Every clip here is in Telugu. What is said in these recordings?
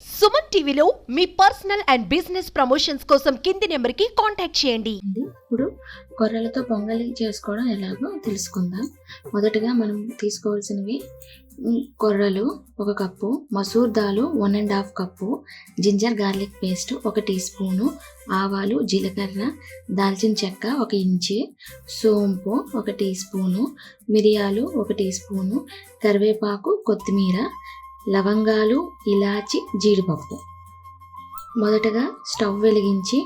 సుమన్ టీవీలో మీ పర్సనల్ అండ్ బిజినెస్ ప్రమోషన్స్ కోసం కింది నెంబర్కి కాంటాక్ట్ చేయండి. ఇప్పుడు కొర్రలతో పొంగలి చేసుకోవడం ఎలాగో తెలుసుకుందాం. మొదటగా మనం తీసుకోవాల్సినవి కొర్రలు 1 కప్పు, మసూర్ దాలు 1.5 cup, ginger garlic paste 1 teaspoon, ఆవాలు, జీలకర్ర, దాల్చిన చెక్క 1 ఇంచు, సోంపు 1 టీ స్పూను, మిరియాలు 1 టీ స్పూను, కరివేపాకు, కొత్తిమీర, లవంగాలు, ఇలాచి, జీడిపప్పు. మొదటగా స్టవ్ వెలిగించి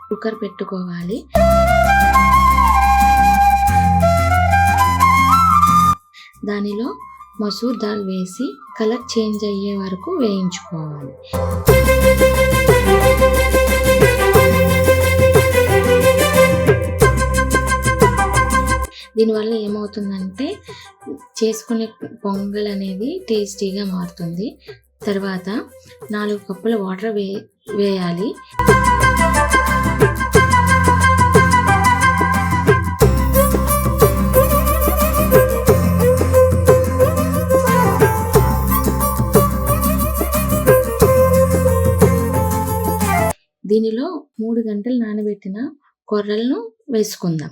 కుక్కర్ పెట్టుకోవాలి. దానిలో మసూర్ దాల్ వేసి కలర్ చేంజ్ అయ్యే వరకు వేయించుకోవాలి. దీనివల్ల ఏమవుతుందంటే చేసుకునే పొంగల్ అనేది టేస్టీగా మారుతుంది. తర్వాత 4 కప్పుల వాటర్ వేయాలి. దీనిలో 3 గంటలు నానబెట్టిన కొర్రలను వేసుకుందాం.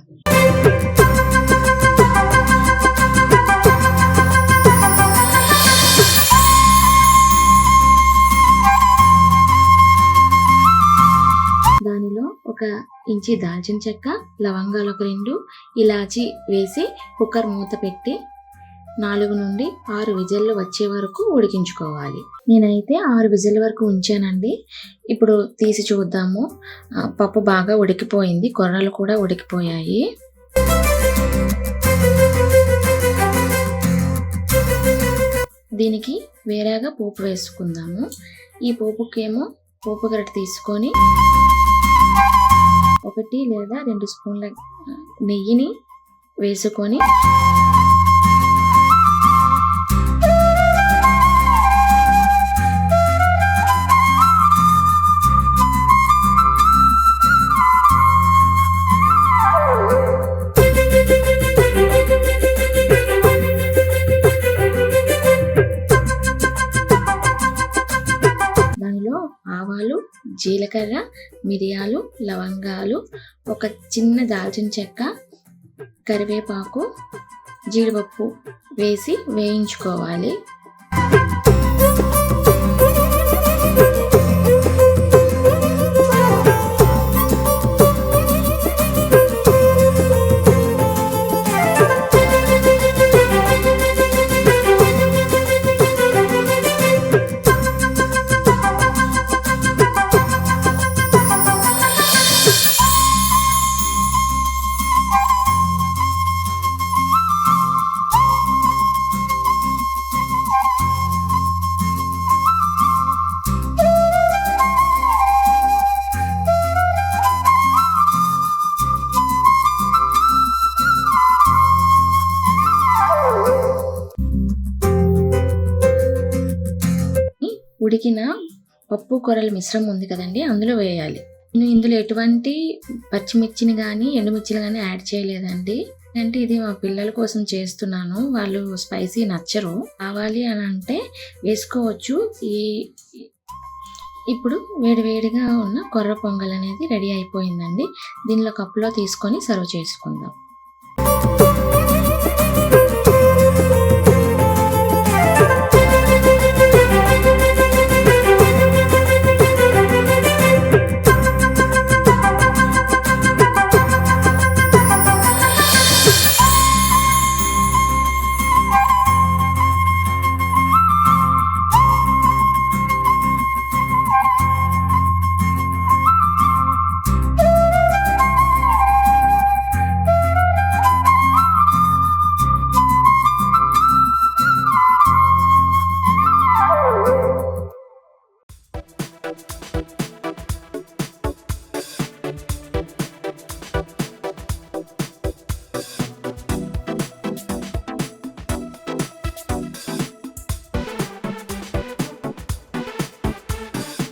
దానిలో 1 ఇంచి దాల్చిన చెక్క, లవంగాలు 2, ఇలాచి వేసి కుక్కర్ మూత పెట్టి 4 నుండి 6 విజిల్లు వచ్చే వరకు ఉడికించుకోవాలి. నేనైతే 6 విజిల్ వరకు ఉంచానండి. ఇప్పుడు తీసి చూద్దాము. పప్పు బాగా ఉడికిపోయింది, కొర్రలు కూడా ఉడికిపోయాయి. దీనికి వేరేగా పోపు వేసుకుందాము. ఈ పోపుకేమో పోపు గరిటె తీసుకొని 1 లేదా 2 స్పూన్ల నెయ్యిని వేసుకొని ఆవాలు, జీలకర్ర, మిరియాలు, లవంగాలు, 1 చిన్న దాల్చిన చెక్క, కరివేపాకు, జీడిపప్పు వేసి వేయించుకోవాలి. ఉడికిన పప్పు కొర్రల మిశ్రమం ఉంది కదండి, అందులో వేయాలి. నేను ఇందులో ఎటువంటి పచ్చిమిర్చిని కానీ ఎండుమిర్చిని కానీ యాడ్ చేయలేదండి. అంటే ఇది మా పిల్లల కోసం చేస్తున్నాను, వాళ్ళు స్పైసీ నచ్చరు. కావాలి అని అంటే వేసుకోవచ్చు. ఇప్పుడు వేడివేడిగా ఉన్న కొర్ర పొంగల్ అనేది రెడీ అయిపోయిందండి. దీనిలో కప్పులో తీసుకొని సర్వ్ చేసుకుందాం.